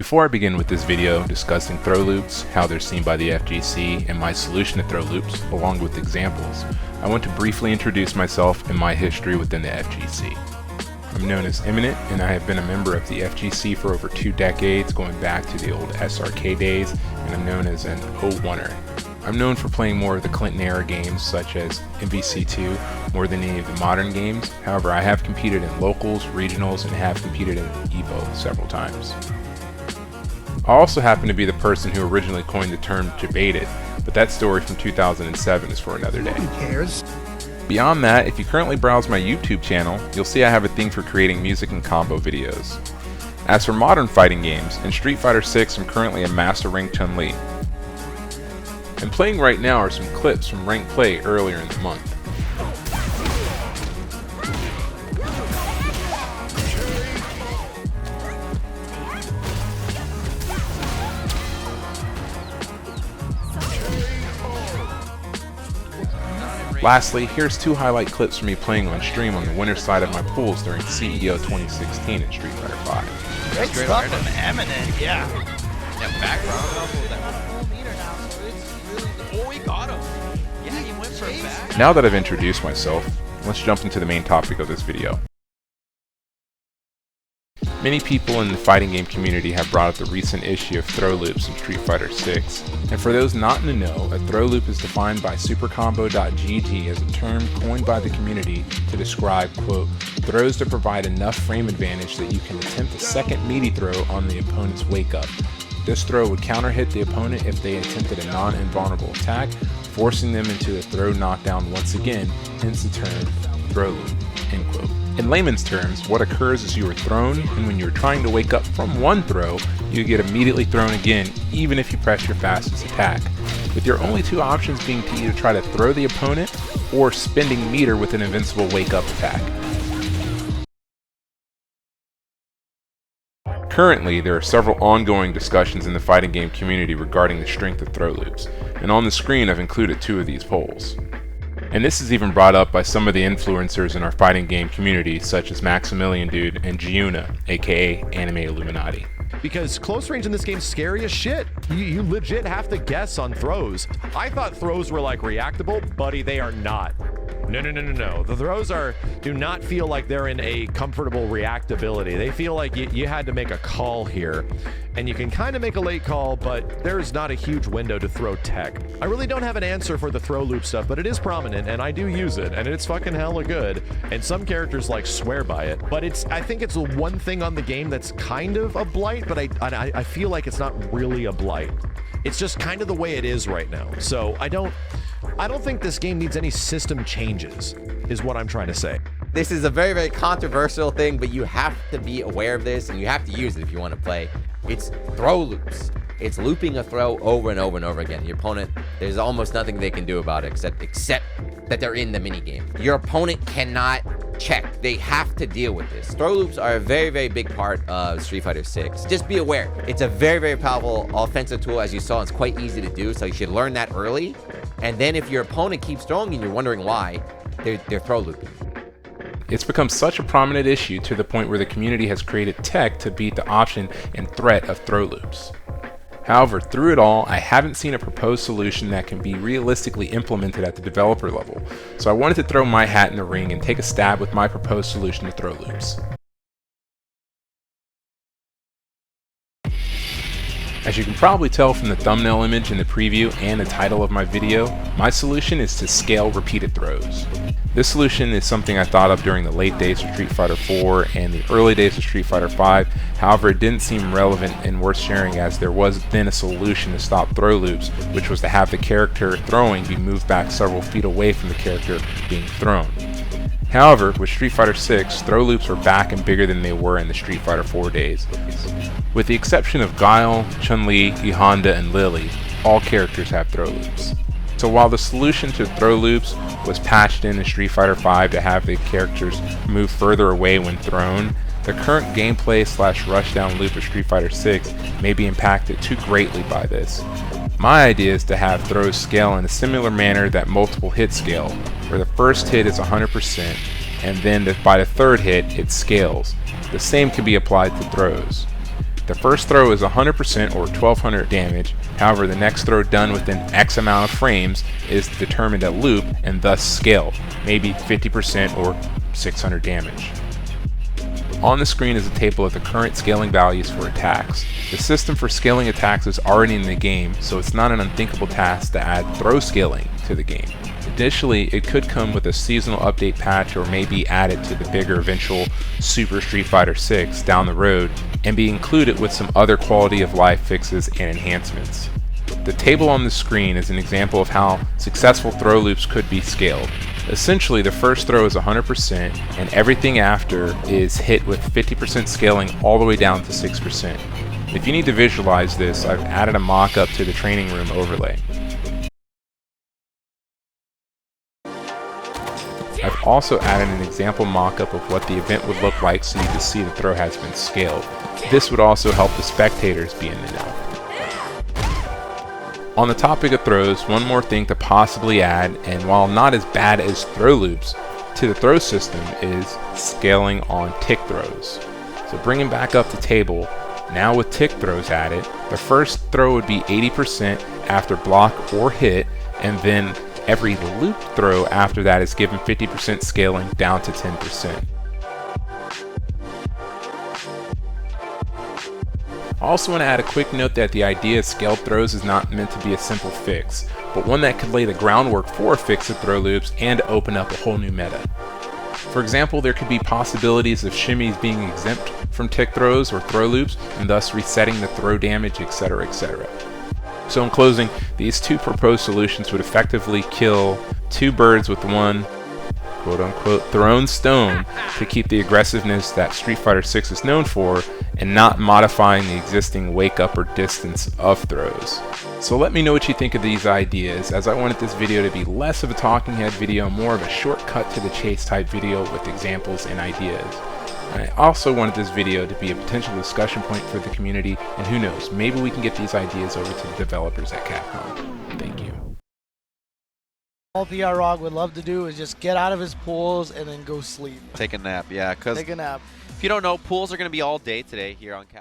Before I begin with this video discussing throw loops, how they're seen by the FGC, and my solution to throw loops, along with examples, I want to briefly introduce myself and my history within the FGC. I'm known as Eminent, and I have been a member of the FGC for over 2 decades, going back to the old SRK days, and I'm known as an O1er. I'm known for playing more of the Clinton era games such as MVC2 more than any of the modern games. However, I have competed in locals, regionals, and have competed in EVO several times. I also happen to be the person who originally coined the term debated, but that story from 2007 is for another day. Who cares? Beyond that, if you currently browse my YouTube channel, you'll see I have a thing for creating music and combo videos. As for modern fighting games, in Street Fighter 6 I'm currently a Master Rank Chun-Li. And playing right now are some clips from Rank Play earlier in the month. Lastly, here's 2 highlight clips from me playing on stream on the winner's side of my pools during CEO 2016 in Street Fighter 5. Great stuff from Eminent, yeah. Yeah, background level. Oh, he got him. Yeah, he went for a back. Now that I've introduced myself, let's jump into the main topic of this video. Many people in the fighting game community have brought up the recent issue of throw loops in Street Fighter 6, and for those not in the know, a throw loop is defined by supercombo.gg as a term coined by the community to describe, quote, throws to provide enough frame advantage that you can attempt a second meaty throw on the opponent's wake up. This throw would counter hit the opponent if they attempted a non-invulnerable attack, forcing them into a throw knockdown once again, hence the term throw loop, end quote. In layman's terms, what occurs is you are thrown, and when you're trying to wake up from one throw, you get immediately thrown again, even if you press your fastest attack, with your only 2 options being to either try to throw the opponent or spending meter with an invincible wake up attack. Currently, there are several ongoing discussions in the fighting game community regarding the strength of throw loops, and on the screen I've included 2 of these polls. And this is even brought up by some of the influencers in our fighting game community, such as Maximilian Dude and Giuna, aka Anime Illuminati. Because close range in this game is scary as shit. You legit have to guess on throws. I thought throws were like reactable, buddy, they are not. No. The throws do not feel like they're in a comfortable reactability. They feel like you had to make a call here. And you can kind of make a late call, but there's not a huge window to throw tech. I really don't have an answer for the throw loop stuff, but it is prominent, and I do use it, and it's fucking hella good. And some characters like swear by it. But I think it's the one thing on the game that's kind of a blight, but I feel like it's not really a blight. It's just kind of the way it is right now. So I don't think this game needs any system changes, is what I'm trying to say. This is a very, very controversial thing, but you have to be aware of this, and you have to use it if you want to play. It's throw loops. It's looping a throw over and over and over again. Your opponent, there's almost nothing they can do about it except that they're in the minigame. Your opponent cannot check. They have to deal with this. Throw loops are a very, very big part of Street Fighter 6. Just be aware. It's a very, very powerful offensive tool, as you saw. It's quite easy to do, so you should learn that early. And then if your opponent keeps throwing and you're wondering why, they're throw looping. It's become such a prominent issue to the point where the community has created tech to beat the option and threat of throw loops. However, through it all, I haven't seen a proposed solution that can be realistically implemented at the developer level, so I wanted to throw my hat in the ring and take a stab with my proposed solution to throw loops. As you can probably tell from the thumbnail image in the preview and the title of my video, my solution is to scale repeated throws. This solution is something I thought of during the late days of Street Fighter 4 and the early days of Street Fighter 5, however it didn't seem relevant and worth sharing as there was then a solution to stop throw loops, which was to have the character throwing be moved back several feet away from the character being thrown. However, with Street Fighter 6, throw loops are back and bigger than they were in the Street Fighter 4 days. With the exception of Guile, Chun-Li, E Honda, and Lily, all characters have throw loops. So while the solution to throw loops was patched in Street Fighter 5 to have the characters move further away when thrown, the current gameplay / rushdown loop of Street Fighter 6 may be impacted too greatly by this. My idea is to have throws scale in a similar manner that multiple hits scale, where the first hit is 100% and then by the third hit it scales. The same can be applied to throws. The first throw is 100% or 1200 damage, however the next throw done within X amount of frames is determined at loop and thus scaled, maybe 50% or 600 damage. On the screen is a table of the current scaling values for attacks. The system for scaling attacks is already in the game, so it's not an unthinkable task to add throw scaling to the game. Additionally, it could come with a seasonal update patch or may be added to the bigger eventual Super Street Fighter 6 down the road and be included with some other quality of life fixes and enhancements. The table on the screen is an example of how successful throw loops could be scaled. Essentially, the first throw is 100% and everything after is hit with 50% scaling all the way down to 6%. If you need to visualize this, I've added a mock-up to the training room overlay. I've also added an example mock-up of what the event would look like so you can see the throw has been scaled. This would also help the spectators be in the know. On the topic of throws, one more thing to possibly add, and while not as bad as throw loops, to the throw system is scaling on tick throws. So bringing back up the table, now with tick throws added, the first throw would be 80% after block or hit, and then every loop throw after that is given 50% scaling down to 10%. I also want to add a quick note that the idea of scaled throws is not meant to be a simple fix, but one that could lay the groundwork for a fix of throw loops and open up a whole new meta. For example, there could be possibilities of shimmies being exempt from tick throws or throw loops and thus resetting the throw damage, etc., etc. So in closing, these two proposed solutions would effectively kill two birds with one quote-unquote thrown stone to keep the aggressiveness that Street Fighter 6 is known for and not modifying the existing wake up or distance of throws. So let me know what you think of these ideas, as I wanted this video to be less of a talking head video, more of a shortcut to the chase type video with examples and ideas. And I also wanted this video to be a potential discussion point for the community, and who knows, maybe we can get these ideas over to the developers at Capcom. Thank you. All PR Rog would love to do is just get out of his pools and then go sleep. Take a nap, yeah. Because Take a nap. if you don't know, pools are going to be all day today here on Cap.